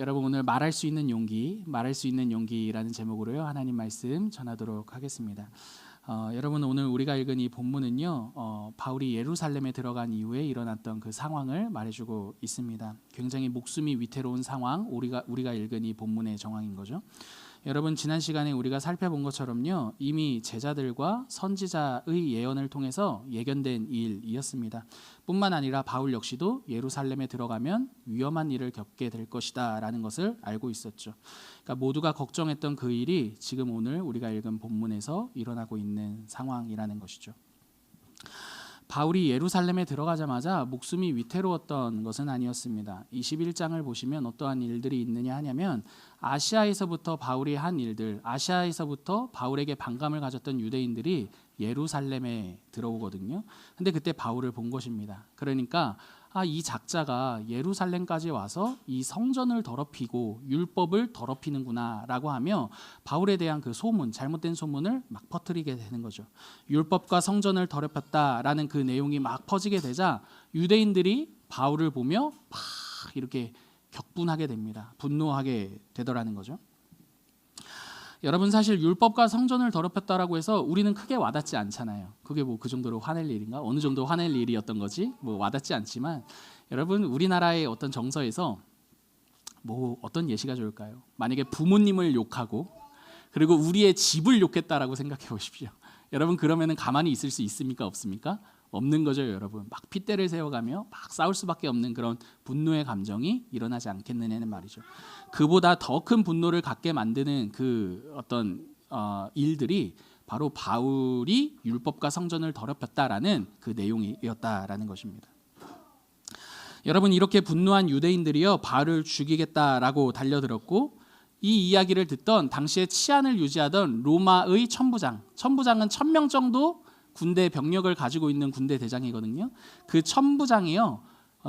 여러분 오늘 말할 수 있는 용기라는 제목으로요 하나님 말씀 전하도록 하겠습니다. 여러분 오늘 우리가 읽은 이 본문은요 바울이 예루살렘에 들어간 이후에 일어났던 그 상황을 말해주고 있습니다. 굉장히 목숨이 위태로운 상황, 우리가 읽은 이 본문의 정황인 거죠. 여러분 지난 시간에 우리가 살펴본 것처럼요 이미 제자들과 선지자의 예언을 통해서 예견된 일이었습니다. 뿐만 아니라 바울 역시도 예루살렘에 들어가면 위험한 일을 겪게 될 것이다 라는 것을 알고 있었죠. 그러니까 모두가 걱정했던 그 일이 지금 오늘 우리가 읽은 본문에서 일어나고 있는 상황이라는 것이죠. 바울이 예루살렘에 들어가자마자 목숨이 위태로웠던 것은 아니었습니다. 21장을 보시면 어떠한 일들이 있느냐 하냐면 아시아에서부터 바울이 한 일들, 아시아에서부터 바울에게 반감을 가졌던 유대인들이 예루살렘에 들어오거든요. 근데 그때 바울을 본 것입니다. 그러니까 이 작자가 예루살렘까지 와서 이 성전을 더럽히고 율법을 더럽히는구나 라고 하며 바울에 대한 그 소문, 잘못된 소문을 막 퍼뜨리게 되는 거죠. 율법과 성전을 더럽혔다라는 그 내용이 막 퍼지게 되자 유대인들이 바울을 보며 막 이렇게 격분하게 됩니다. 분노하게 되더라는 거죠. 여러분 사실 율법과 성전을 더럽혔다라고 해서 우리는 크게 와닿지 않잖아요. 그게 뭐 그 정도로 화낼 일인가? 어느 정도 화낼 일이었던 거지? 뭐 와닿지 않지만 여러분 우리나라의 어떤 정서에서 뭐 어떤 예시가 좋을까요? 만약에 부모님을 욕하고 그리고 우리의 집을 욕했다라고 생각해 보십시오. 여러분 그러면은 가만히 있을 수 있습니까? 없습니까? 없는 거죠, 여러분. 막 핏대를 세워가며 막 싸울 수밖에 없는 그런 분노의 감정이 일어나지 않겠느냐는 말이죠. 그보다 더 큰 분노를 갖게 만드는 그 어떤 일들이 바로 바울이 율법과 성전을 더럽혔다라는 그 내용이었다라는 것입니다. 여러분 이렇게 분노한 유대인들이요 바울을 죽이겠다라고 달려들었고 이 이야기를 듣던 당시에 치안을 유지하던 로마의 천부장은 1000명 정도 군대 병력을 가지고 있는 군대 대장이거든요. 그 천부장이요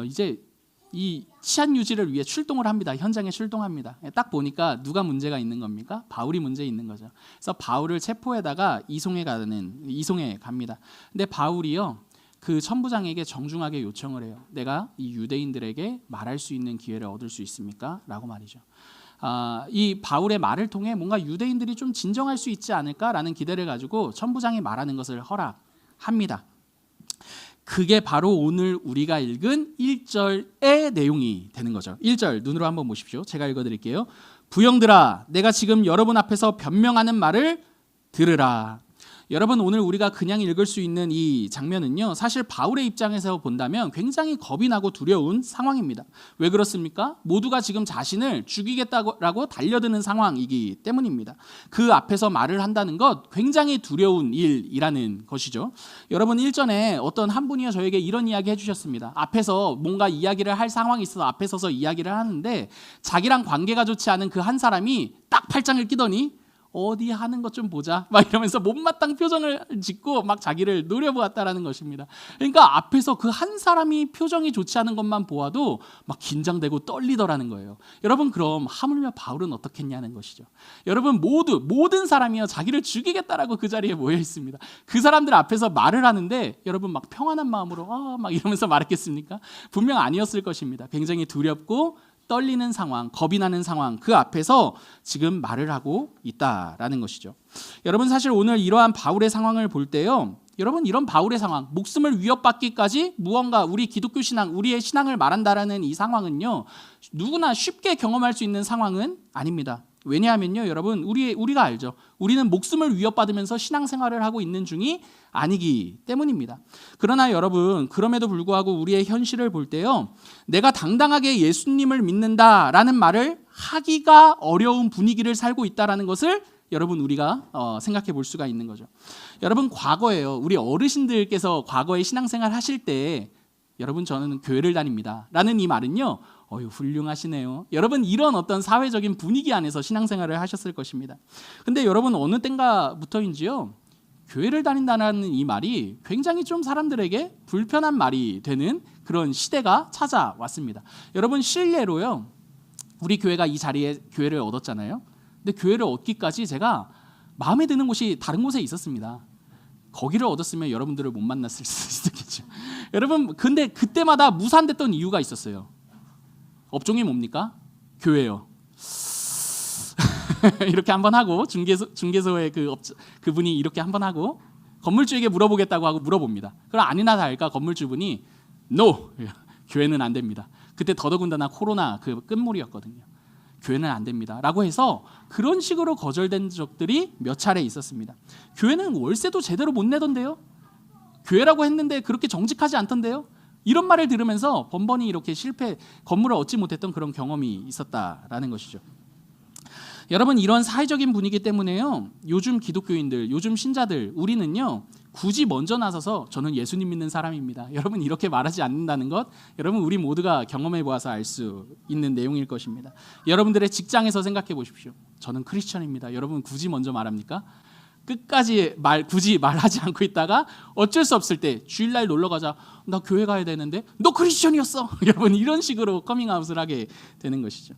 이제 이 치안 유지를 위해 출동을 합니다. 현장에 출동합니다. 딱 보니까 누가 문제가 있는 겁니까? 바울이 문제 있는 거죠. 그래서 바울을 체포해다가 이송해 갑니다. 근데 바울이요 그 천부장에게 정중하게 요청을 해요. 내가 이 유대인들에게 말할 수 있는 기회를 얻을 수 있습니까? 라고 말이죠. 이 바울의 말을 통해 뭔가 유대인들이 좀 진정할 수 있지 않을까라는 기대를 가지고 천부장이 말하는 것을 허락합니다. 그게 바로 오늘 우리가 읽은 1절의 내용이 되는 거죠. 1절 눈으로 한번 보십시오. 제가 읽어드릴게요. 부형들아 내가 지금 여러분 앞에서 변명하는 말을 들으라. 여러분 오늘 우리가 그냥 읽을 수 있는 이 장면은요 사실 바울의 입장에서 본다면 굉장히 겁이 나고 두려운 상황입니다. 왜 그렇습니까? 모두가 지금 자신을 죽이겠다고 달려드는 상황이기 때문입니다. 그 앞에서 말을 한다는 것 굉장히 두려운 일이라는 것이죠. 여러분 일전에 어떤 한 분이요 저에게 이런 이야기 해주셨습니다. 앞에서 뭔가 이야기를 할 상황이 있어서 앞에 서서 이야기를 하는데 자기랑 관계가 좋지 않은 그 한 사람이 딱 팔짱을 끼더니 어디 하는 것 좀 보자 막 이러면서 못마땅 표정을 짓고 막 자기를 노려보았다라는 것입니다. 그러니까 앞에서 그 한 사람이 표정이 좋지 않은 것만 보아도 막 긴장되고 떨리더라는 거예요. 여러분 그럼 하물며 바울은 어떻겠냐는 것이죠. 여러분 모든 사람이요 자기를 죽이겠다라고 그 자리에 모여 있습니다. 그 사람들 앞에서 말을 하는데 여러분 막 평안한 마음으로 막 이러면서 말했겠습니까? 분명 아니었을 것입니다. 굉장히 두렵고 떨리는 상황, 겁이 나는 상황 그 앞에서 지금 말을 하고 있다라는 것이죠. 여러분 사실 오늘 이러한 바울의 상황을 볼 때요. 여러분 이런 바울의 상황, 목숨을 위협받기까지 무언가 우리 기독교 신앙, 우리의 신앙을 말한다라는 이 상황은요. 누구나 쉽게 경험할 수 있는 상황은 아닙니다. 왜냐하면요 여러분 우리가 알죠. 우리는 목숨을 위협받으면서 신앙생활을 하고 있는 중이 아니기 때문입니다. 그러나 여러분 그럼에도 불구하고 우리의 현실을 볼 때요 내가 당당하게 예수님을 믿는다라는 말을 하기가 어려운 분위기를 살고 있다는 것을 여러분 우리가 생각해 볼 수가 있는 거죠. 여러분 과거에요 우리 어르신들께서 과거에 신앙생활 하실 때 여러분 저는 교회를 다닙니다 라는 이 말은요 훌륭하시네요. 여러분 이런 어떤 사회적인 분위기 안에서 신앙생활을 하셨을 것입니다. 근데 여러분 어느 때인가부터인지요 교회를 다닌다는 이 말이 굉장히 좀 사람들에게 불편한 말이 되는 그런 시대가 찾아왔습니다. 여러분 실례로요 우리 교회가 이 자리에 교회를 얻었잖아요. 근데 교회를 얻기까지 제가 마음에 드는 곳이 다른 곳에 있었습니다. 거기를 얻었으면 여러분들을 못 만났을 수 있겠죠. 여러분 근데 그때마다 무산됐던 이유가 있었어요. 업종이 뭡니까? 교회요. 이렇게 한번 하고 중개소의 그분이 이렇게 한번 하고 건물주에게 물어보겠다고 하고 물어봅니다. 그럼 아니나 다를까 건물주분이 NO! 교회는 안 됩니다. 그때 더더군다나 코로나 그 끝물이었거든요. 교회는 안 됩니다. 라고 해서 그런 식으로 거절된 적들이 몇 차례 있었습니다. 교회는 월세도 제대로 못 내던데요. 교회라고 했는데 그렇게 정직하지 않던데요. 이런 말을 들으면서 번번이 이렇게 건물을 얻지 못했던 그런 경험이 있었다라는 것이죠. 여러분, 이런 사회적인 분위기 때문에요, 요즘 기독교인들, 요즘 신자들, 우리는요 굳이 먼저 나서서 저는 예수님 믿는 사람입니다, 여러분 이렇게 말하지 않는다는 것, 여러분 우리 모두가 경험해 보아서 알 수 있는 내용일 것입니다. 여러분들의 직장에서 생각해 보십시오. 저는 크리스천입니다. 여러분 굳이 먼저 말합니까? 끝까지 굳이 말하지 않고 있다가 어쩔 수 없을 때 주일날 놀러 가자, 나 교회 가야 되는데 너 크리스천이었어. 여러분 이런 식으로 커밍아웃을 하게 되는 것이죠.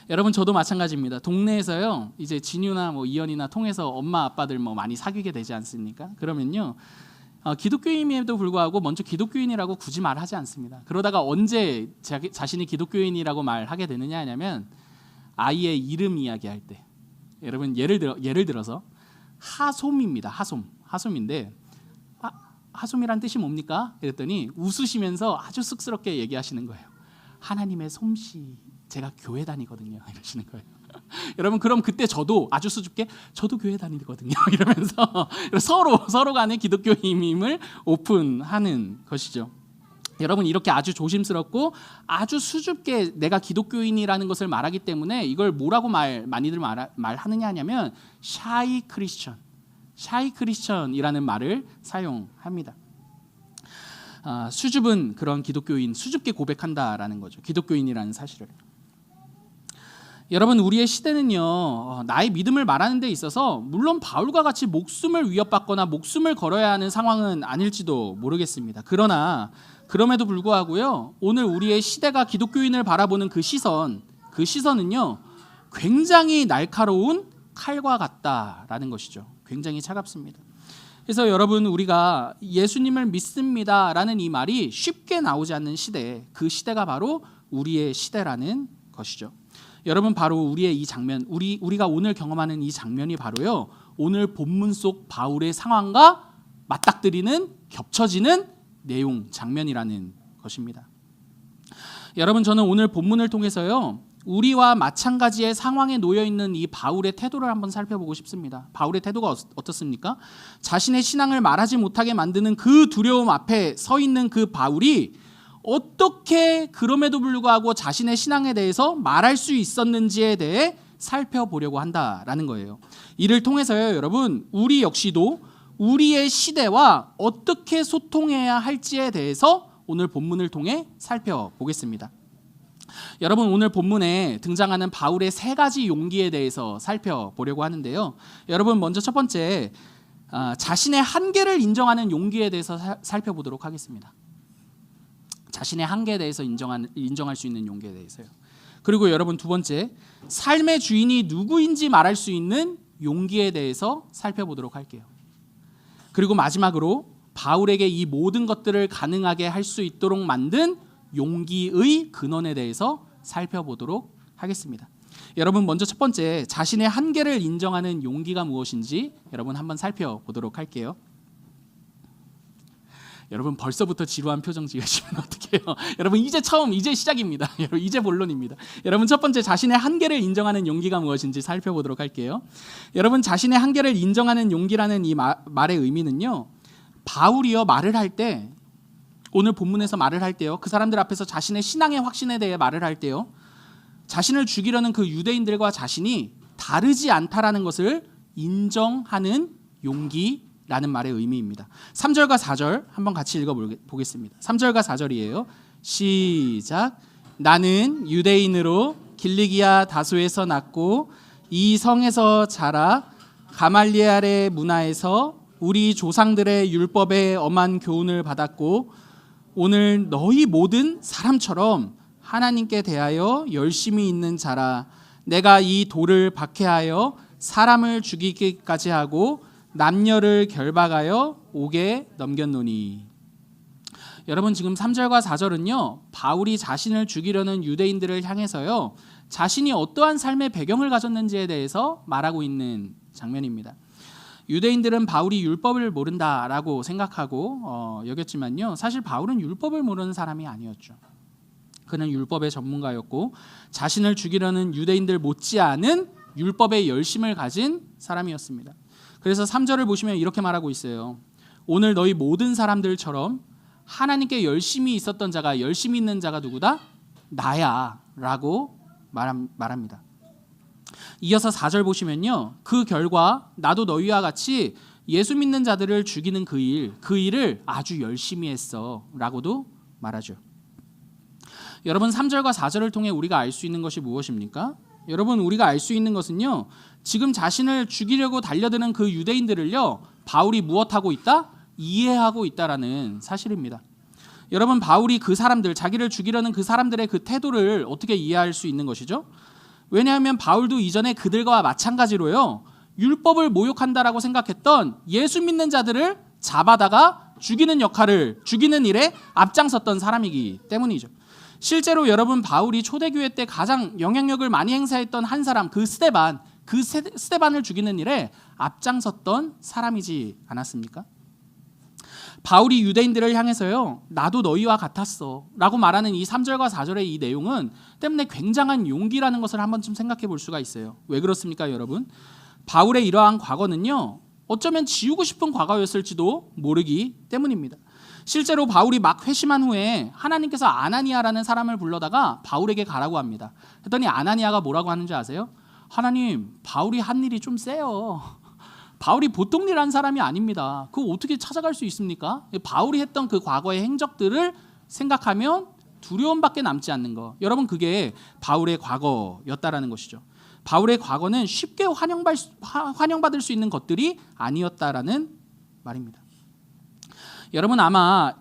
여러분 저도 마찬가지입니다. 동네에서요 이제 진유나 이현이나 통해서 엄마 아빠들 많이 사귀게 되지 않습니까? 그러면요 기독교인임에도 불구하고 먼저 기독교인이라고 굳이 말하지 않습니다. 그러다가 언제 자신이 기독교인이라고 말하게 되느냐 하냐면 아이의 이름 이야기할 때. 여러분 예를 들어서 하솜입니다. 하솜인데 하솜이란 뜻이 뭡니까? 그랬더니 웃으시면서 아주 쑥스럽게 얘기하시는 거예요. 하나님의 솜씨, 제가 교회 다니거든요. 이러시는 거예요. 여러분 그럼 그때 저도 아주 수줍게 저도 교회 다니거든요. 이러면서 서로 간의 기독교인임을 오픈하는 것이죠. 여러분 이렇게 아주 조심스럽고 아주 수줍게 내가 기독교인이라는 것을 말하기 때문에 이걸 뭐라고 많이들 말하느냐 하냐면 샤이 크리스천이라는 말을 사용합니다. 수줍은 그런 기독교인, 수줍게 고백한다라는 거죠. 기독교인이라는 사실을. 여러분 우리의 시대는요 나의 믿음을 말하는 데 있어서 물론 바울과 같이 목숨을 위협받거나 목숨을 걸어야 하는 상황은 아닐지도 모르겠습니다. 그러나 그럼에도 불구하고요 오늘 우리의 시대가 기독교인을 바라보는 그 시선은요 굉장히 날카로운 칼과 같다라는 것이죠. 굉장히 차갑습니다. 그래서 여러분 우리가 예수님을 믿습니다라는 이 말이 쉽게 나오지 않는 시대, 그 시대가 바로 우리의 시대라는 것이죠. 여러분 바로 우리의 이 장면, 우리가 오늘 경험하는 이 장면이 바로요 오늘 본문 속 바울의 상황과 맞닥뜨리는, 겹쳐지는 내용, 장면이라는 것입니다. 여러분 저는 오늘 본문을 통해서요 우리와 마찬가지의 상황에 놓여 있는 이 바울의 태도를 한번 살펴보고 싶습니다. 바울의 태도가 어떻습니까? 자신의 신앙을 말하지 못하게 만드는 그 두려움 앞에 서 있는 그 바울이 어떻게 그럼에도 불구하고 자신의 신앙에 대해서 말할 수 있었는지에 대해 살펴보려고 한다라는 거예요. 이를 통해서요 여러분 우리 역시도 우리의 시대와 어떻게 소통해야 할지에 대해서 오늘 본문을 통해 살펴보겠습니다. 여러분 오늘 본문에 등장하는 바울의 세 가지 용기에 대해서 살펴보려고 하는데요. 여러분 먼저 첫 번째 자신의 한계를 인정하는 용기에 대해서 살펴보도록 하겠습니다. 자신의 한계에 대해서 인정할 수 있는 용기에 대해서요. 그리고 여러분 두 번째 삶의 주인이 누구인지 말할 수 있는 용기에 대해서 살펴보도록 할게요. 그리고 마지막으로 바울에게 이 모든 것들을 가능하게 할 수 있도록 만든 용기의 근원에 대해서 살펴보도록 하겠습니다. 여러분 먼저 첫 번째 자신의 한계를 인정하는 용기가 무엇인지 여러분 한번 살펴보도록 할게요. 여러분 벌써부터 지루한 표정 지으시면 어떡해요? 여러분 이제 시작입니다. 여러분 이제 본론입니다. 여러분 첫 번째 자신의 한계를 인정하는 용기가 무엇인지 살펴보도록 할게요. 여러분 자신의 한계를 인정하는 용기라는 이 말의 의미는요. 바울이요 말을 할 때 오늘 본문에서 말을 할 때요. 그 사람들 앞에서 자신의 신앙의 확신에 대해 말을 할 때요. 자신을 죽이려는 그 유대인들과 자신이 다르지 않다라는 것을 인정하는 용기라는 말의 의미입니다. 3절과 4절 한번 같이 읽어보겠습니다. 3절과 4절이에요. 시작. 나는 유대인으로 길리기아 다소에서 났고 이 성에서 자라 가말리엘의 문화에서 우리 조상들의 율법에 엄한 교훈을 받았고 오늘 너희 모든 사람처럼 하나님께 대하여 열심히 있는 자라. 내가 이 돌을 박해하여 사람을 죽이기까지 하고 남녀를 결박하여 옥에 넘겼노니. 여러분 지금 3절과 4절은요. 바울이 자신을 죽이려는 유대인들을 향해서요. 자신이 어떠한 삶의 배경을 가졌는지에 대해서 말하고 있는 장면입니다. 유대인들은 바울이 율법을 모른다라고 생각하고 여겼지만요. 사실 바울은 율법을 모르는 사람이 아니었죠. 그는 율법의 전문가였고 자신을 죽이려는 유대인들 못지않은 율법의 열심을 가진 사람이었습니다. 그래서 3절을 보시면 이렇게 말하고 있어요. 오늘 너희 모든 사람들처럼 하나님께 열심히 있었던 자가 열심히 있는 자가 누구다? 나야 라고 말합니다. 이어서 4절 보시면요. 그 결과 나도 너희와 같이 예수 믿는 자들을 죽이는 그 일을 아주 열심히 했어 라고도 말하죠. 여러분 3절과 4절을 통해 우리가 알 수 있는 것이 무엇입니까? 여러분 우리가 알 수 있는 것은요. 지금 자신을 죽이려고 달려드는 그 유대인들을요. 바울이 무엇하고 있다? 이해하고 있다라는 사실입니다. 여러분 바울이 그 사람들, 자기를 죽이려는 그 사람들의 그 태도를 어떻게 이해할 수 있는 것이죠? 왜냐하면 바울도 이전에 그들과 마찬가지로요. 율법을 모욕한다라고 생각했던 예수 믿는 자들을 잡아다가 죽이는 일에 앞장섰던 사람이기 때문이죠. 실제로 여러분 바울이 초대교회 때 가장 영향력을 많이 행사했던 한 사람, 그 스데반을 죽이는 일에 앞장섰던 사람이지 않았습니까? 바울이 유대인들을 향해서요. 나도 너희와 같았어 라고 말하는 이 3절과 4절의 이 내용은 때문에 굉장한 용기라는 것을 한 번쯤 생각해 볼 수가 있어요. 왜 그렇습니까 여러분? 바울의 이러한 과거는요. 어쩌면 지우고 싶은 과거였을지도 모르기 때문입니다. 실제로 바울이 막 회심한 후에 하나님께서 아나니아라는 사람을 불러다가 바울에게 가라고 합니다. 그랬더니 아나니아가 뭐라고 하는지 아세요? 하나님, 바울이 한 일이 좀 세요. 바울이 보통 일한 사람이 아닙니다. 그거 어떻게 찾아갈 수 있습니까? 바울이 했던 그 과거의 행적들을 생각하면 두려움밖에 남지 않는 거. 여러분 그게 바울의 과거였다라는 것이죠. 바울의 과거는 쉽게 환영받을 수 있는 것들이 아니었다라는 말입니다. 여러분 아마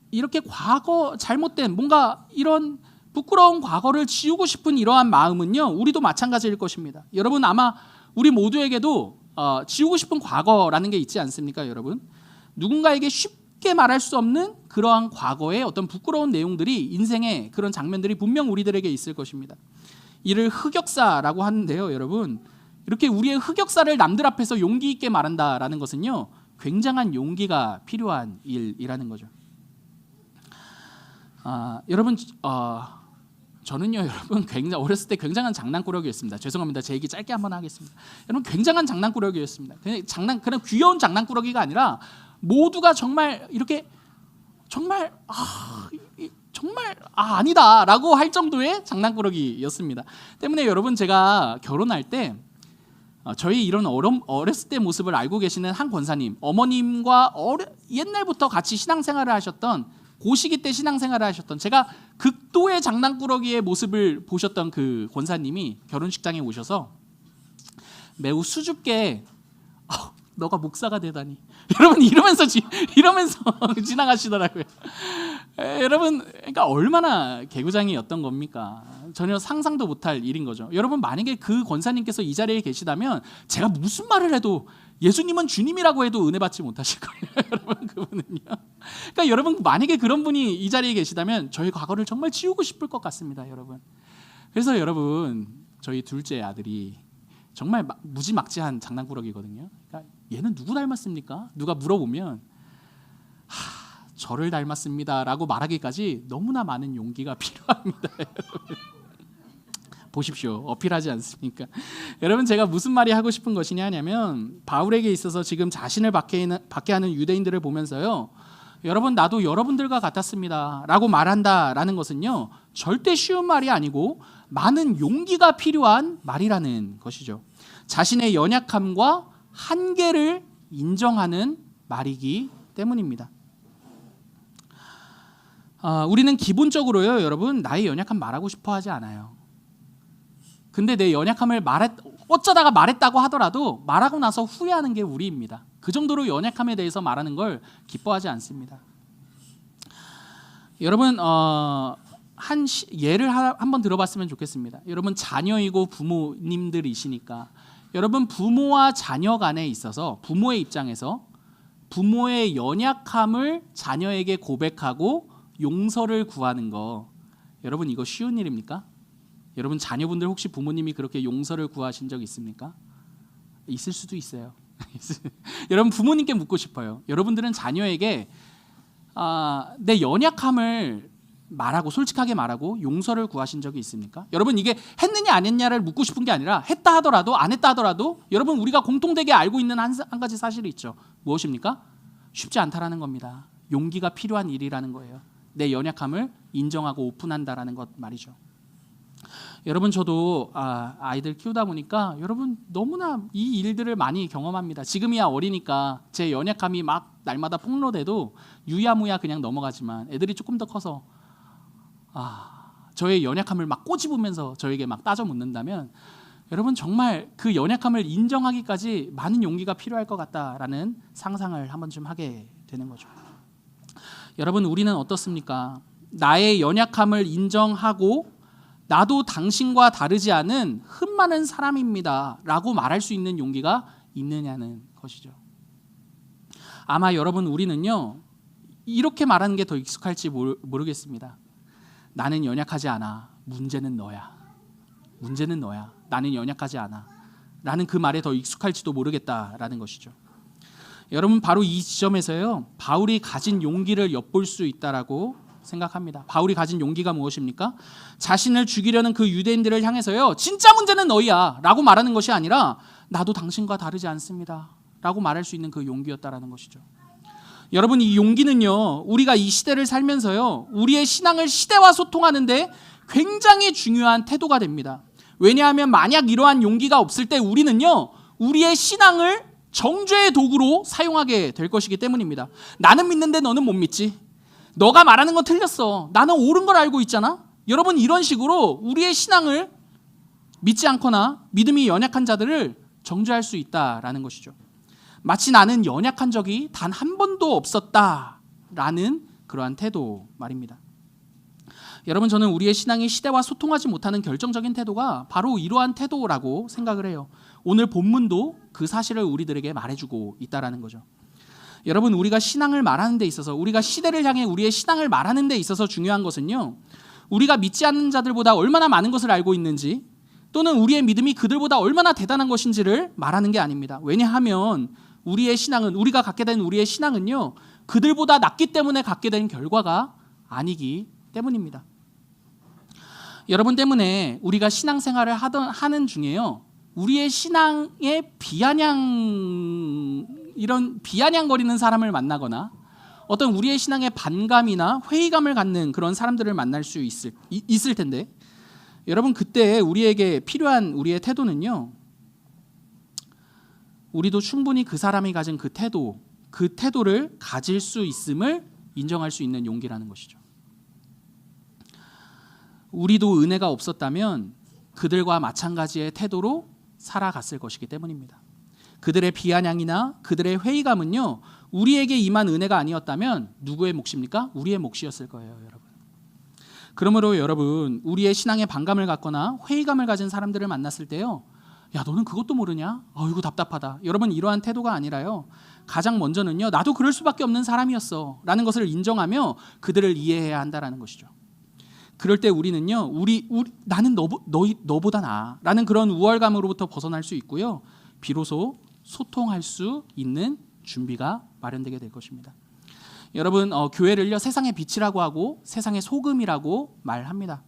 이렇게 과거 잘못된 뭔가 이런 부끄러운 과거를 지우고 싶은 이러한 마음은요. 우리도 마찬가지일 것입니다. 여러분 아마 우리 모두에게도 지우고 싶은 과거라는 게 있지 않습니까 여러분? 누군가에게 쉽게 말할 수 없는 그러한 과거의 어떤 부끄러운 내용들이 인생의 그런 장면들이 분명 우리들에게 있을 것입니다. 이를 흑역사라고 하는데요 여러분. 이렇게 우리의 흑역사를 남들 앞에서 용기 있게 말한다라는 것은요. 굉장한 용기가 필요한 일이라는 거죠. 여러분 저는요 여러분 어렸을 때 굉장한 장난꾸러기였습니다. 죄송합니다. 제 얘기 짧게 한번 하겠습니다. 여러분 굉장한 장난꾸러기였습니다. 그냥 귀여운 장난꾸러기가 아니라 모두가 정말 이렇게 정말 아니다라고 할 정도의 장난꾸러기였습니다. 때문에 여러분 제가 결혼할 때 저희 이런 어렸을 때 모습을 알고 계시는 한 권사님, 어머님과 옛날부터 같이 신앙생활을 하셨던 고시기 때 신앙생활을 하셨던 제가 극도의 장난꾸러기의 모습을 보셨던 그 권사님이 결혼식장에 오셔서 매우 수줍게 너가 목사가 되다니 여러분 이러면서 지나가시더라고요. 여러분 그러니까 얼마나 개구장이었던 겁니까? 전혀 상상도 못할 일인 거죠. 여러분 만약에 그 권사님께서 이 자리에 계시다면 제가 무슨 말을 해도 예수님은 주님이라고 해도 은혜 받지 못하실 거예요. 여러분 그분은요. 그러니까 여러분 만약에 그런 분이 이 자리에 계시다면 저희 과거를 정말 지우고 싶을 것 같습니다. 여러분. 그래서 여러분 저희 둘째 아들이 정말 무지막지한 장난꾸러기거든요. 그러니까 얘는 누구 닮았습니까? 누가 물어보면 저를 닮았습니다라고 말하기까지 너무나 많은 용기가 필요합니다. 여러분. 보십시오. 어필하지 않습니까? 여러분 제가 무슨 말이 하고 싶은 것이냐 하냐면 바울에게 있어서 지금 자신을 받게 하는 유대인들을 보면서요. 여러분 나도 여러분들과 같았습니다 라고 말한다라는 것은요. 절대 쉬운 말이 아니고 많은 용기가 필요한 말이라는 것이죠. 자신의 연약함과 한계를 인정하는 말이기 때문입니다. 우리는 기본적으로요 여러분 나의 연약함 말하고 싶어 하지 않아요. 근데 내 연약함을 어쩌다가 말했다고 하더라도 말하고 나서 후회하는 게 우리입니다. 그 정도로 연약함에 대해서 말하는 걸 기뻐하지 않습니다. 여러분 한 예를 한번 들어봤으면 좋겠습니다. 여러분 자녀이고 부모님들이시니까 여러분 부모와 자녀 간에 있어서 부모의 입장에서 부모의 연약함을 자녀에게 고백하고 용서를 구하는 거, 여러분 이거 쉬운 일입니까? 여러분 자녀분들 혹시 부모님이 그렇게 용서를 구하신 적 있습니까? 있을 수도 있어요. 여러분 부모님께 묻고 싶어요. 여러분들은 자녀에게 내 연약함을 말하고 솔직하게 말하고 용서를 구하신 적이 있습니까? 여러분 이게 했느냐 안 했냐를 묻고 싶은 게 아니라 했다 하더라도 안 했다 하더라도 여러분 우리가 공통되게 알고 있는 한 가지 사실이 있죠. 무엇입니까? 쉽지 않다라는 겁니다. 용기가 필요한 일이라는 거예요. 내 연약함을 인정하고 오픈한다라는 것 말이죠. 여러분 저도 아이들 키우다 보니까 여러분 너무나 이 일들을 많이 경험합니다. 지금이야 어리니까 제 연약함이 막 날마다 폭로돼도 유야무야 그냥 넘어가지만 애들이 조금 더 커서 저의 연약함을 막 꼬집으면서 저에게 막 따져 묻는다면 여러분 정말 그 연약함을 인정하기까지 많은 용기가 필요할 것 같다라는 상상을 한번 좀 하게 되는 거죠. 여러분 우리는 어떻습니까? 나의 연약함을 인정하고 나도 당신과 다르지 않은 흠 많은 사람입니다 라고 말할 수 있는 용기가 있느냐는 것이죠. 아마 여러분 우리는요 이렇게 말하는 게 더 익숙할지 모르겠습니다. 나는 연약하지 않아. 문제는 너야. 문제는 너야. 나는 연약하지 않아. 라는 그 말에 더 익숙할지도 모르겠다라는 것이죠. 여러분 바로 이 지점에서요 바울이 가진 용기를 엿볼 수 있다라고 생각합니다. 바울이 가진 용기가 무엇입니까? 자신을 죽이려는 그 유대인들을 향해서요 진짜 문제는 너희야 라고 말하는 것이 아니라 나도 당신과 다르지 않습니다 라고 말할 수 있는 그 용기였다라는 것이죠. 여러분 이 용기는요 우리가 이 시대를 살면서요 우리의 신앙을 시대와 소통하는데 굉장히 중요한 태도가 됩니다. 왜냐하면 만약 이러한 용기가 없을 때 우리는요 우리의 신앙을 정죄의 도구로 사용하게 될 것이기 때문입니다. 나는 믿는데 너는 못 믿지. 너가 말하는 건 틀렸어. 나는 옳은 걸 알고 있잖아. 여러분 이런 식으로 우리의 신앙을 믿지 않거나 믿음이 연약한 자들을 정죄할 수 있다라는 것이죠. 마치 나는 연약한 적이 단 한 번도 없었다라는 그러한 태도 말입니다. 여러분 저는 우리의 신앙이 시대와 소통하지 못하는 결정적인 태도가 바로 이러한 태도라고 생각을 해요. 오늘 본문도 그 사실을 우리들에게 말해주고 있다라는 거죠. 여러분 우리가 신앙을 말하는 데 있어서 우리가 시대를 향해 우리의 신앙을 말하는 데 있어서 중요한 것은요 우리가 믿지 않는 자들보다 얼마나 많은 것을 알고 있는지 또는 우리의 믿음이 그들보다 얼마나 대단한 것인지를 말하는 게 아닙니다. 왜냐하면 우리의 신앙은 우리가 갖게 된 우리의 신앙은요 그들보다 낫기 때문에 갖게 된 결과가 아니기 때문입니다. 여러분 때문에 우리가 신앙생활을 하는 중에요 우리의 신앙의 이런 비아냥거리는 사람을 만나거나 어떤 우리의 신앙에 반감이나 회의감을 갖는 그런 사람들을 만날 수 있을 텐데 여러분 그때 우리에게 필요한 우리의 태도는요 우리도 충분히 그 사람이 가진 그 태도를 가질 수 있음을 인정할 수 있는 용기라는 것이죠. 우리도 은혜가 없었다면 그들과 마찬가지의 태도로 살아갔을 것이기 때문입니다. 그들의 비아냥이나 그들의 회의감은요 우리에게 임한 은혜가 아니었다면 누구의 몫입니까? 우리의 몫이었을 거예요. 여러분. 그러므로 여러분 우리의 신앙에 반감을 갖거나 회의감을 가진 사람들을 만났을 때요 야 너는 그것도 모르냐? 이거 답답하다. 여러분 이러한 태도가 아니라요 가장 먼저는요 나도 그럴 수밖에 없는 사람이었어 라는 것을 인정하며 그들을 이해해야 한다는 것이죠. 그럴 때 우리는요 나는 너보다 나아 라는 그런 우월감으로부터 벗어날 수 있고요 비로소 소통할 수 있는 준비가 마련되게 될 것입니다. 여러분 교회를요 세상의 빛이라고 하고 세상의 소금이라고 말합니다.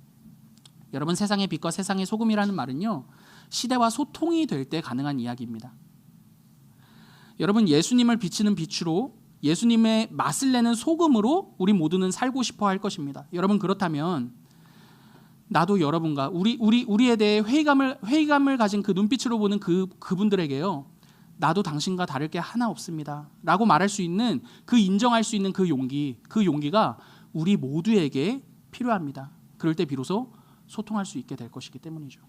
여러분 세상의 빛과 세상의 소금이라는 말은요 시대와 소통이 될 때 가능한 이야기입니다. 여러분 예수님을 비치는 빛으로 예수님의 맛을 내는 소금으로 우리 모두는 살고 싶어 할 것입니다. 여러분 그렇다면 나도 여러분과 우리에 대해 회의감을 가진 그 눈빛으로 보는 그분들에게요 나도 당신과 다를 게 하나 없습니다 라고 말할 수 있는 그 인정할 수 있는 그 용기가 우리 모두에게 필요합니다. 그럴 때 비로소 소통할 수 있게 될 것이기 때문이죠.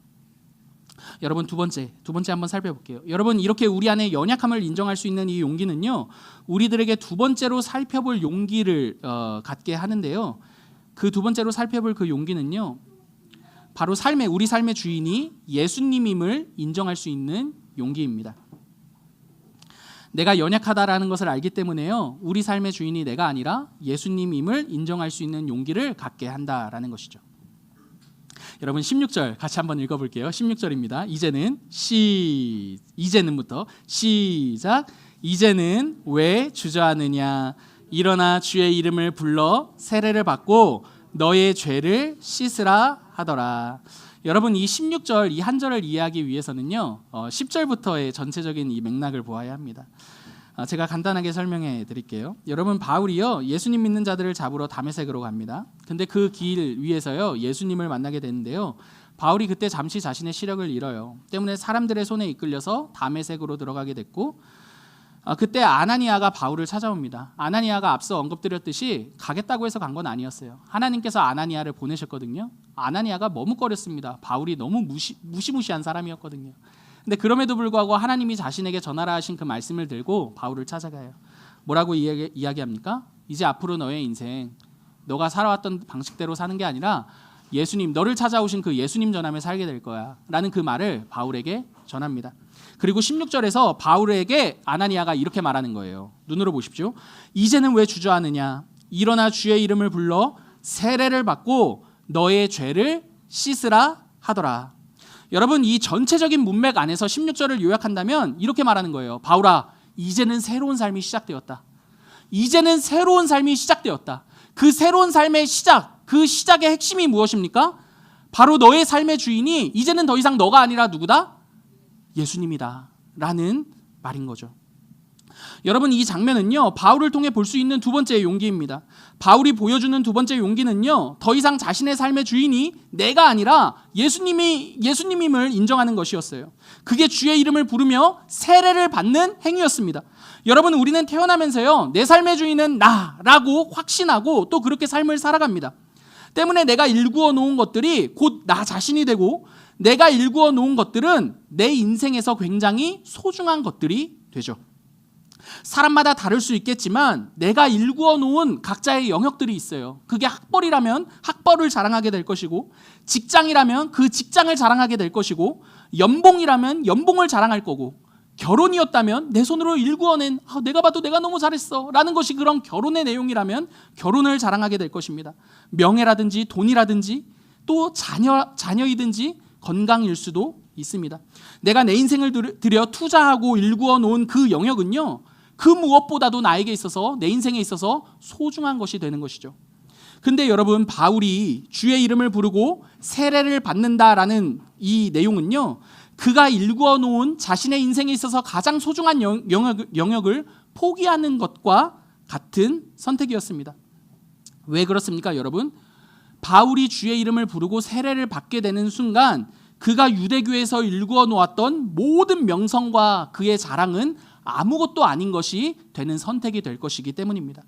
여러분 두 번째 한번 살펴볼게요. 여러분 이렇게 우리 안에 연약함을 인정할 수 있는 이 용기는요 우리들에게 두 번째로 살펴볼 용기를 갖게 하는데요 그 두 번째로 살펴볼 그 용기는요 바로 우리 삶의 주인이 예수님임을 인정할 수 있는 용기입니다. 내가 연약하다라는 것을 알기 때문에요. 우리 삶의 주인이 내가 아니라 예수님임을 인정할 수 있는 용기를 갖게 한다라는 것이죠. 여러분 16절 같이 한번 읽어볼게요. 16절입니다. 이제는부터 시작. 이제는 왜 주저하느냐? 일어나 주의 이름을 불러 세례를 받고 너의 죄를 씻으라 하더라. 여러분 이 16절 이 한 절을 이해하기 위해서는요 10절부터의 전체적인 이 맥락을 보아야 합니다. 제가 간단하게 설명해 드릴게요. 여러분 바울이요 예수님 믿는 자들을 잡으러 다메섹으로 갑니다. 근데 그 길 위에서요 예수님을 만나게 되는데요. 바울이 그때 잠시 자신의 시력을 잃어요. 때문에 사람들의 손에 이끌려서 다메섹으로 들어가게 됐고 그때 아나니아가 바울을 찾아옵니다. 아나니아가 앞서 언급드렸듯이 가겠다고 해서 간 건 아니었어요. 하나님께서 아나니아를 보내셨거든요. 아나니아가 머뭇거렸습니다. 바울이 너무 무시무시한 사람이었거든요. 근데 그럼에도 불구하고 하나님이 자신에게 전하라 하신 그 말씀을 들고 바울을 찾아가요. 뭐라고 이야기합니까? 이제 앞으로 너의 인생 너가 살아왔던 방식대로 사는 게 아니라 예수님 너를 찾아오신 그 예수님 전함에 살게 될 거야 라는 그 말을 바울에게 전합니다. 그리고 16절에서 바울에게 아나니아가 이렇게 말하는 거예요. 눈으로 보십시오. 이제는 왜 주저하느냐? 일어나 주의 이름을 불러 세례를 받고 너의 죄를 씻으라 하더라. 여러분 이 전체적인 문맥 안에서 16절을 요약한다면 이렇게 말하는 거예요. 바울아, 이제는 새로운 삶이 시작되었다. 이제는 새로운 삶이 시작되었다. 그 새로운 삶의 시작, 그 시작의 핵심이 무엇입니까? 바로 너의 삶의 주인이 이제는 더 이상 너가 아니라 누구다? 예수님이다 라는 말인 거죠. 여러분 이 장면은요 바울을 통해 볼 수 있는 두 번째 용기입니다. 바울이 보여주는 두 번째 용기는요 더 이상 자신의 삶의 주인이 내가 아니라 예수님임을 인정하는 것이었어요. 그게 주의 이름을 부르며 세례를 받는 행위였습니다. 여러분 우리는 태어나면서요 내 삶의 주인은 나라고 확신하고 또 그렇게 삶을 살아갑니다. 때문에 내가 일구어 놓은 것들이 곧 나 자신이 되고 내가 일구어 놓은 것들은 내 인생에서 굉장히 소중한 것들이 되죠. 사람마다 다를 수 있겠지만 내가 일구어 놓은 각자의 영역들이 있어요. 그게 학벌이라면 학벌을 자랑하게 될 것이고 직장이라면 그 직장을 자랑하게 될 것이고 연봉이라면 연봉을 자랑할 거고 결혼이었다면 내 손으로 일구어낸 내가 봐도 내가 너무 잘했어 라는 것이 그런 결혼의 내용이라면 결혼을 자랑하게 될 것입니다. 명예라든지 돈이라든지 또 자녀이든지 건강일 수도 있습니다. 내가 내 인생을 들여 투자하고 일구어 놓은 그 영역은요 그 무엇보다도 나에게 있어서 내 인생에 있어서 소중한 것이 되는 것이죠. 근데 여러분 바울이 주의 이름을 부르고 세례를 받는다라는 이 내용은요 그가 일구어 놓은 자신의 인생에 있어서 가장 소중한 영역을 포기하는 것과 같은 선택이었습니다. 왜 그렇습니까 여러분? 바울이 주의 이름을 부르고 세례를 받게 되는 순간 그가 유대교에서 일구어 놓았던 모든 명성과 그의 자랑은 아무것도 아닌 것이 되는 선택이 될 것이기 때문입니다.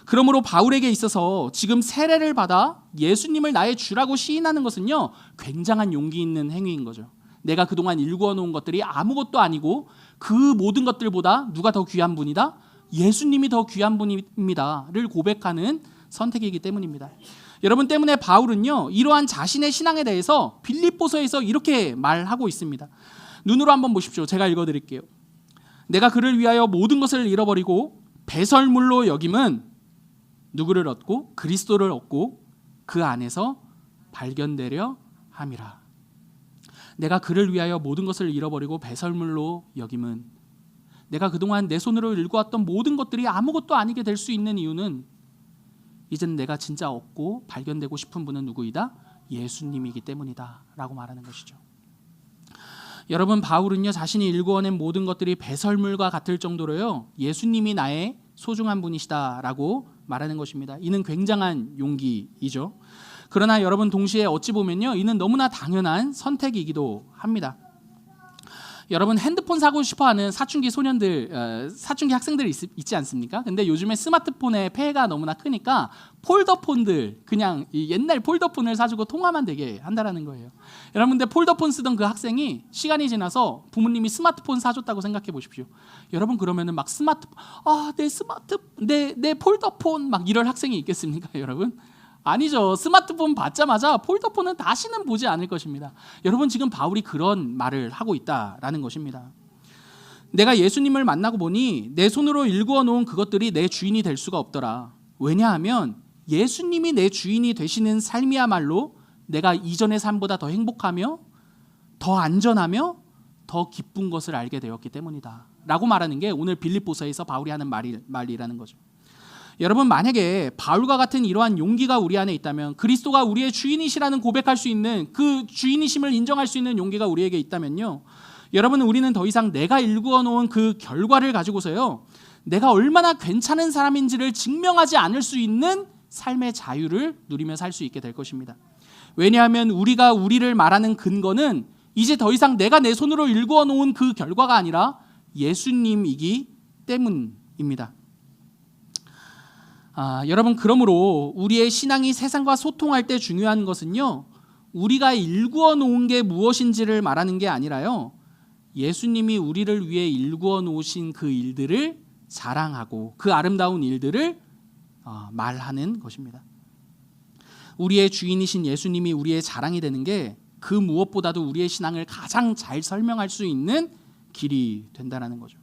그러므로 바울에게 있어서 지금 세례를 받아 예수님을 나의 주라고 시인하는 것은요 굉장한 용기 있는 행위인 거죠. 내가 그동안 일구어 놓은 것들이 아무것도 아니고 그 모든 것들보다 누가 더 귀한 분이다? 예수님이 더 귀한 분입니다를 고백하는 선택이기 때문입니다. 여러분 때문에 바울은요 이러한 자신의 신앙에 대해서 빌립보서에서 이렇게 말하고 있습니다. 눈으로 한번 보십시오. 제가 읽어드릴게요. 내가 그를 위하여 모든 것을 잃어버리고 배설물로 여김은 누구를 얻고 그리스도를 얻고 그 안에서 발견되려 함이라. 내가 그를 위하여 모든 것을 잃어버리고 배설물로 여김은 내가 그동안 내 손으로 일구었던 모든 것들이 아무것도 아니게 될 수 있는 이유는 이제는 내가 진짜 얻고 발견되고 싶은 분은 누구이다? 예수님이기 때문이다 라고 말하는 것이죠. 여러분 바울은요 자신이 일구어낸 모든 것들이 배설물과 같을 정도로요 예수님이 나의 소중한 분이시다라고 말하는 것입니다. 이는 굉장한 용기이죠. 그러나 여러분 동시에 어찌 보면요 이는 너무나 당연한 선택이기도 합니다. 여러분 핸드폰 사고 싶어하는 사춘기 소년들, 사춘기 학생들이 있지 않습니까? 근데 요즘에 스마트폰의 폐해가 너무나 크니까 폴더폰들 그냥 옛날 폴더폰을 사주고 통화만 되게 한다라는 거예요. 여러분 근데 폴더폰 쓰던 그 학생이 시간이 지나서 부모님이 스마트폰 사줬다고 생각해 보십시오. 여러분 그러면은 막 내 폴더폰 막 이럴 학생이 있겠습니까 여러분? 아니죠. 스마트폰 받자마자 폴더폰은 다시는 보지 않을 것입니다. 여러분 지금 바울이 그런 말을 하고 있다라는 것입니다. 내가 예수님을 만나고 보니 내 손으로 일구어 놓은 그것들이 내 주인이 될 수가 없더라. 왜냐하면 예수님이 내 주인이 되시는 삶이야말로 내가 이전의 삶보다 더 행복하며 더 안전하며 더 기쁜 것을 알게 되었기 때문이다 라고 말하는 게 오늘 빌립보서에서 바울이 하는 말이라는 거죠. 여러분, 만약에 바울과 같은 이러한 용기가 우리 안에 있다면, 그리스도가 우리의 주인이시라는 고백할 수 있는 그 주인이심을 인정할 수 있는 용기가 우리에게 있다면요, 여러분, 우리는 더 이상 내가 일구어 놓은 그 결과를 가지고서요 내가 얼마나 괜찮은 사람인지를 증명하지 않을 수 있는 삶의 자유를 누리며 살 수 있게 될 것입니다. 왜냐하면 우리가 우리를 말하는 근거는 이제 더 이상 내가 내 손으로 일구어 놓은 그 결과가 아니라 예수님이기 때문입니다. 여러분, 그러므로 우리의 신앙이 세상과 소통할 때 중요한 것은요, 우리가 일구어 놓은 게 무엇인지를 말하는 게 아니라요, 예수님이 우리를 위해 일구어 놓으신 그 일들을 자랑하고 그 아름다운 일들을 말하는 것입니다. 우리의 주인이신 예수님이 우리의 자랑이 되는 게 그 무엇보다도 우리의 신앙을 가장 잘 설명할 수 있는 길이 된다는 거죠.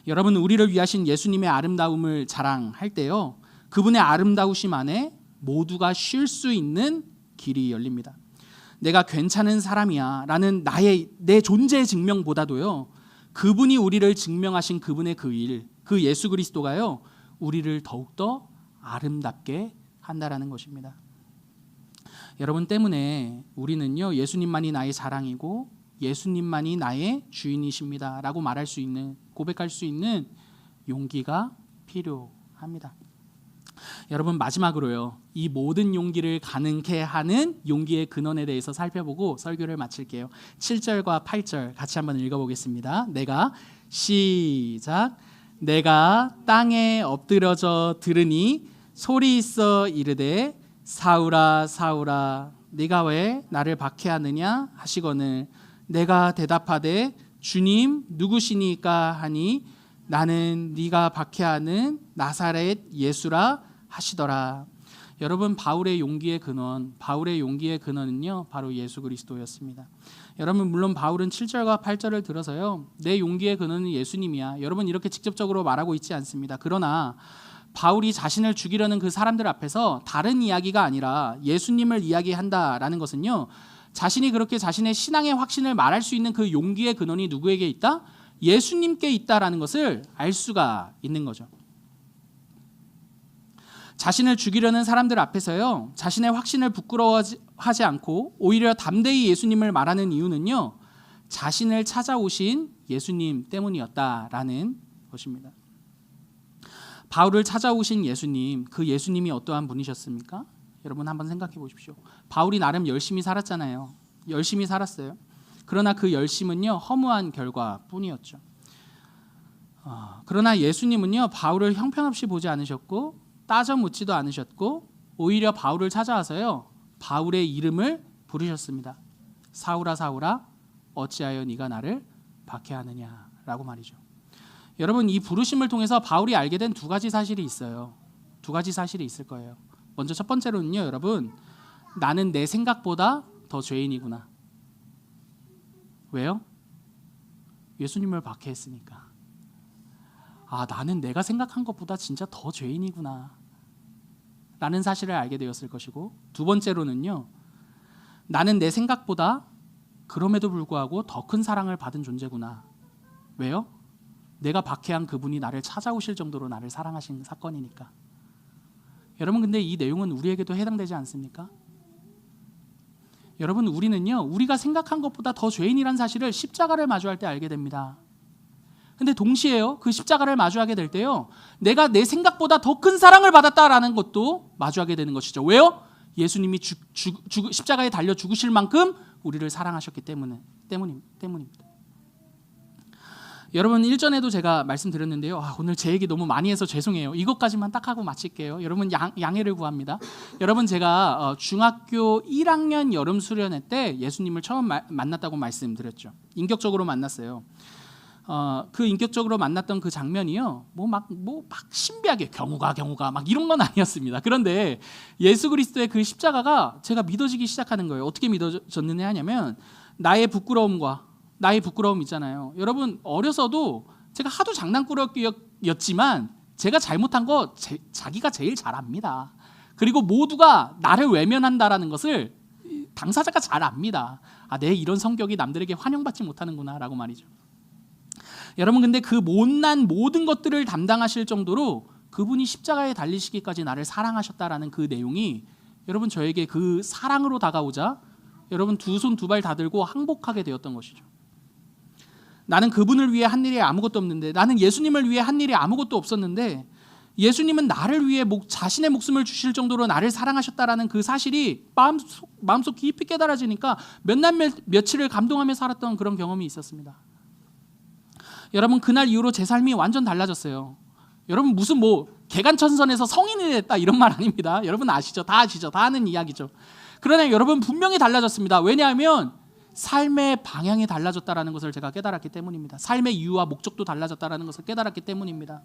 여러분, 우리를 위하신 예수님의 아름다움을 자랑할 때요, 그분의 아름다우심 안에 모두가 쉴 수 있는 길이 열립니다. 내가 괜찮은 사람이야 라는 내 존재 증명보다도요, 그분이 우리를 증명하신 그분의 그 일, 그 예수 그리스도가요 우리를 더욱더 아름답게 한다라는 것입니다. 여러분 때문에 우리는요, 예수님만이 나의 자랑이고 예수님만이 나의 주인이십니다 라고 말할 수 있는, 고백할 수 있는 용기가 필요합니다. 여러분, 마지막으로요, 이 모든 용기를 가능케 하는 용기의 근원에 대해서 살펴보고 설교를 마칠게요. 7절과 8절 같이 한번 읽어보겠습니다. 시작. 내가 땅에 엎드려져 들으니 소리 있어 이르되 사울아 사울아 네가 왜 나를 박해하느냐 하시거늘 내가 대답하되 주님 누구시니까 하니 나는 네가 박해하는 나사렛 예수라 하시더라. 여러분, 바울의 용기의 근원은요 바로 예수 그리스도였습니다. 여러분, 물론 바울은 7절과 8절을 들어서요 내 용기의 근원은 예수님이야, 여러분 이렇게 직접적으로 말하고 있지 않습니다. 그러나 바울이 자신을 죽이려는 그 사람들 앞에서 다른 이야기가 아니라 예수님을 이야기한다라는 것은요, 자신이 그렇게 자신의 신앙의 확신을 말할 수 있는 그 용기의 근원이 누구에게 있다? 예수님께 있다라는 것을 알 수가 있는 거죠. 자신을 죽이려는 사람들 앞에서요 자신의 확신을 부끄러워하지 않고 오히려 담대히 예수님을 말하는 이유는요, 자신을 찾아오신 예수님 때문이었다라는 것입니다. 바울을 찾아오신 예수님, 그 예수님이 어떠한 분이셨습니까? 여러분 한번 생각해 보십시오. 바울이 나름 열심히 살았잖아요. 열심히 살았어요. 그러나 그 열심은요 허무한 결과뿐이었죠. 그러나 예수님은요 바울을 형편없이 보지 않으셨고 따져 묻지도 않으셨고 오히려 바울을 찾아와서요 바울의 이름을 부르셨습니다. 사울아 사울아 어찌하여 네가 나를 박해하느냐라고 말이죠. 여러분, 이 부르심을 통해서 바울이 알게 된 두 가지 사실이 있어요. 두 가지 사실이 있을 거예요. 먼저 첫 번째로는요, 여러분, 나는 내 생각보다 더 죄인이구나. 왜요? 예수님을 박해했으니까. 나는 내가 생각한 것보다 진짜 더 죄인이구나 라는 사실을 알게 되었을 것이고, 두 번째로는요, 나는 내 생각보다 그럼에도 불구하고 더 큰 사랑을 받은 존재구나. 왜요? 내가 박해한 그분이 나를 찾아오실 정도로 나를 사랑하신 사건이니까. 여러분, 근데 이 내용은 우리에게도 해당되지 않습니까? 여러분, 우리는요 우리가 생각한 것보다 더 죄인이란 사실을 십자가를 마주할 때 알게 됩니다. 근데 동시에요 그 십자가를 마주하게 될 때요 내가 내 생각보다 더 큰 사랑을 받았다라는 것도 마주하게 되는 것이죠. 왜요? 예수님이 십자가에 달려 죽으실 만큼 우리를 사랑하셨기 때문입니다. 여러분, 일전에도 제가 말씀드렸는데요, 오늘 제 얘기 너무 많이 해서 죄송해요. 이것까지만 딱 하고 마칠게요. 여러분 양해를 구합니다. 여러분, 제가 중학교 1학년 여름 수련회 때 예수님을 처음 만났다고 말씀드렸죠. 인격적으로 만났어요. 그 인격적으로 만났던 그 장면이요, 막 신비하게 경우가 막 이런 건 아니었습니다. 그런데 예수 그리스도의 그 십자가가 제가 믿어지기 시작하는 거예요. 어떻게 믿어졌느냐 하냐면 나의 부끄러움과 나의 부끄러움 있잖아요. 여러분 어려서도 제가 하도 장난꾸러기였지만 제가 잘못한 거 자기가 제일 잘 압니다. 그리고 모두가 나를 외면한다라는 것을 당사자가 잘 압니다. 내 이런 성격이 남들에게 환영받지 못하는구나 라고 말이죠. 여러분 근데 그 못난 모든 것들을 담당하실 정도로 그분이 십자가에 달리시기까지 나를 사랑하셨다라는 그 내용이 여러분 저에게 그 사랑으로 다가오자 여러분 두 손 두 발 다 들고 항복하게 되었던 것이죠. 나는 그분을 위해 한 일이 아무것도 없는데, 나는 예수님을 위해 한 일이 아무것도 없었는데 예수님은 나를 위해 자신의 목숨을 주실 정도로 나를 사랑하셨다라는 그 사실이 마음속 깊이 깨달아지니까 몇 날 며칠을 감동하며 살았던 그런 경험이 있었습니다. 여러분 그날 이후로 제 삶이 완전 달라졌어요. 여러분 무슨 개간천선에서 성인이 됐다 이런 말 아닙니다. 여러분 아시죠? 다 아시죠? 다 아는 이야기죠. 그러나 여러분 분명히 달라졌습니다. 왜냐하면 삶의 방향이 달라졌다라는 것을 제가 깨달았기 때문입니다. 삶의 이유와 목적도 달라졌다라는 것을 깨달았기 때문입니다.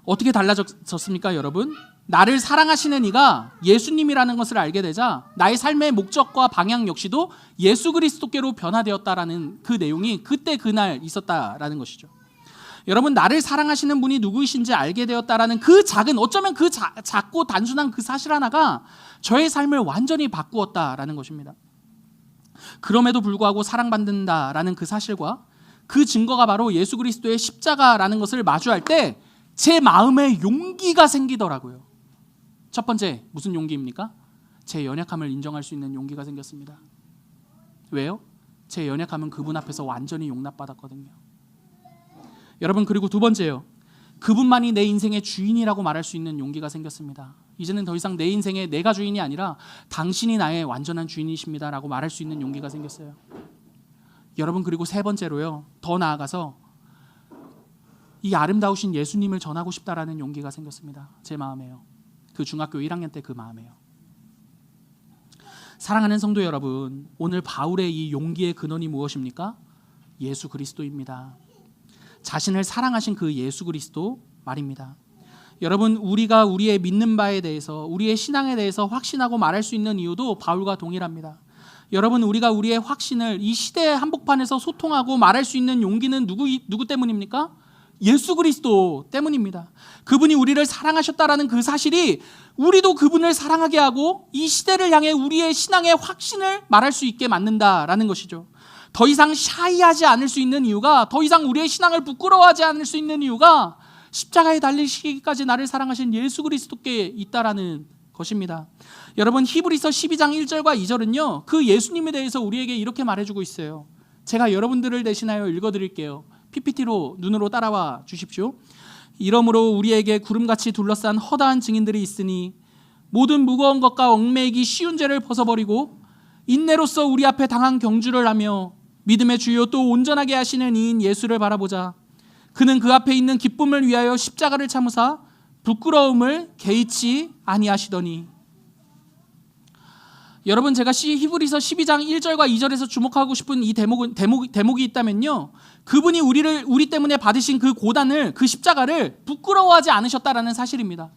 어떻게 달라졌습니까, 여러분? 나를 사랑하시는 이가 예수님이라는 것을 알게 되자 나의 삶의 목적과 방향 역시도 예수 그리스도께로 변화되었다라는 그 내용이 그때 그날 있었다라는 것이죠. 여러분 나를 사랑하시는 분이 누구이신지 알게 되었다라는 그 작은, 어쩌면 그 작고 단순한 그 사실 하나가 저의 삶을 완전히 바꾸었다라는 것입니다. 그럼에도 불구하고 사랑받는다라는 그 사실과 그 증거가 바로 예수 그리스도의 십자가라는 것을 마주할 때 제 마음에 용기가 생기더라고요. 첫 번째 무슨 용기입니까? 제 연약함을 인정할 수 있는 용기가 생겼습니다. 왜요? 제 연약함은 그분 앞에서 완전히 용납받았거든요. 여러분 그리고 두 번째요. 그분만이 내 인생의 주인이라고 말할 수 있는 용기가 생겼습니다. 이제는 더 이상 내 인생에 내가 주인이 아니라 당신이 나의 완전한 주인이십니다라고 말할 수 있는 용기가 생겼어요. 여러분 그리고 세 번째로요. 더 나아가서 이 아름다우신 예수님을 전하고 싶다라는 용기가 생겼습니다. 제 마음에요. 그 중학교 1학년 때 그 마음에요. 사랑하는 성도 여러분, 오늘 바울의 이 용기의 근원이 무엇입니까? 예수 그리스도입니다. 자신을 사랑하신 그 예수 그리스도 말입니다. 여러분 우리가 우리의 믿는 바에 대해서, 우리의 신앙에 대해서 확신하고 말할 수 있는 이유도 바울과 동일합니다. 여러분 우리가 우리의 확신을 이 시대의 한복판에서 소통하고 말할 수 있는 용기는 누구 때문입니까? 예수 그리스도 때문입니다. 그분이 우리를 사랑하셨다라는 그 사실이 우리도 그분을 사랑하게 하고 이 시대를 향해 우리의 신앙의 확신을 말할 수 있게 만든다라는 것이죠. 더 이상 샤이하지 않을 수 있는 이유가, 더 이상 우리의 신앙을 부끄러워하지 않을 수 있는 이유가 십자가에 달리시기까지 나를 사랑하신 예수 그리스도께 있다라는 것입니다. 여러분 히브리서 12장 1절과 2절은요 그 예수님에 대해서 우리에게 이렇게 말해주고 있어요. 제가 여러분들을 대신하여 읽어드릴게요. PPT로 눈으로 따라와 주십시오. 이러므로 우리에게 구름같이 둘러싼 허다한 증인들이 있으니 모든 무거운 것과 얽매이기 쉬운 죄를 벗어버리고 인내로써 우리 앞에 당한 경주를 하며 믿음의 주요 또 온전하게 하시는 이인 예수를 바라보자. 그는 그 앞에 있는 기쁨을 위하여 십자가를 참으사 부끄러움을 개의치 아니하시더니. 여러분 제가 히브리서 12장 1절과 2절에서 주목하고 싶은 이 대목이 있다면요, 그분이 우리 때문에 받으신 그 고단을, 그 십자가를 부끄러워하지 않으셨다라는 사실입니다.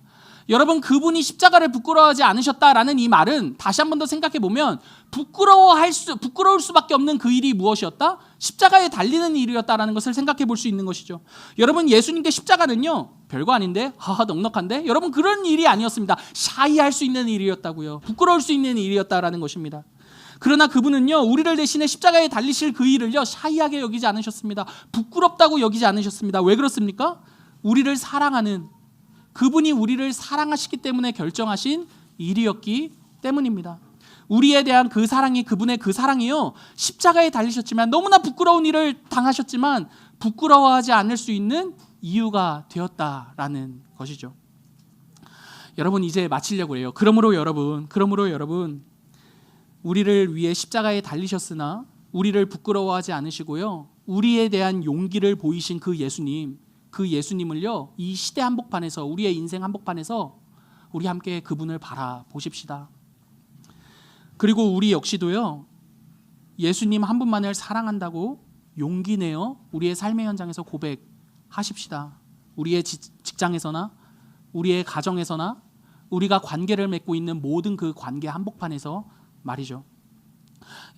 여러분 그분이 십자가를 부끄러워하지 않으셨다라는 이 말은 다시 한 번 더 생각해 보면 부끄러울 수밖에 없는 그 일이 무엇이었다? 십자가에 달리는 일이었다라는 것을 생각해 볼 수 있는 것이죠. 여러분 예수님께 십자가는요 별거 아닌데, 넉넉한데, 여러분 그런 일이 아니었습니다. 샤이할 수 있는 일이었다고요. 부끄러울 수 있는 일이었다라는 것입니다. 그러나 그분은요 우리를 대신해 십자가에 달리실 그 일을요 샤이하게 여기지 않으셨습니다. 부끄럽다고 여기지 않으셨습니다. 왜 그렇습니까? 우리를 사랑하는, 그분이 우리를 사랑하시기 때문에 결정하신 일이었기 때문입니다. 우리에 대한 그 사랑이, 그분의 그 사랑이요 십자가에 달리셨지만, 너무나 부끄러운 일을 당하셨지만 부끄러워하지 않을 수 있는 이유가 되었다라는 것이죠. 여러분 이제 마치려고 해요. 그러므로 여러분 우리를 위해 십자가에 달리셨으나 우리를 부끄러워하지 않으시고요 우리에 대한 용기를 보이신 그 예수님을요 이 시대 한복판에서, 우리의 인생 한복판에서 우리 함께 그분을 바라보십시다. 그리고 우리 역시도요 예수님 한 분만을 사랑한다고 용기 내어 우리의 삶의 현장에서 고백하십시다. 우리의 직장에서나 우리의 가정에서나 우리가 관계를 맺고 있는 모든 그 관계 한복판에서 말이죠.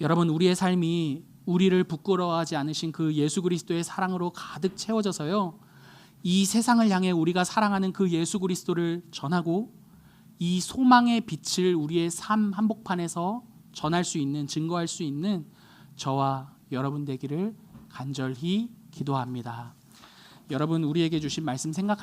여러분 우리의 삶이 우리를 부끄러워하지 않으신 그 예수 그리스도의 사랑으로 가득 채워져서요, 이 세상을 향해 우리가 사랑하는 그 예수 그리스도를 전하고 이 소망의 빛을 우리의 삶 한복판에서 전할 수 있는, 증거할 수 있는 저와 여러분 되기를 간절히 기도합니다. 여러분, 우리에게 주신 말씀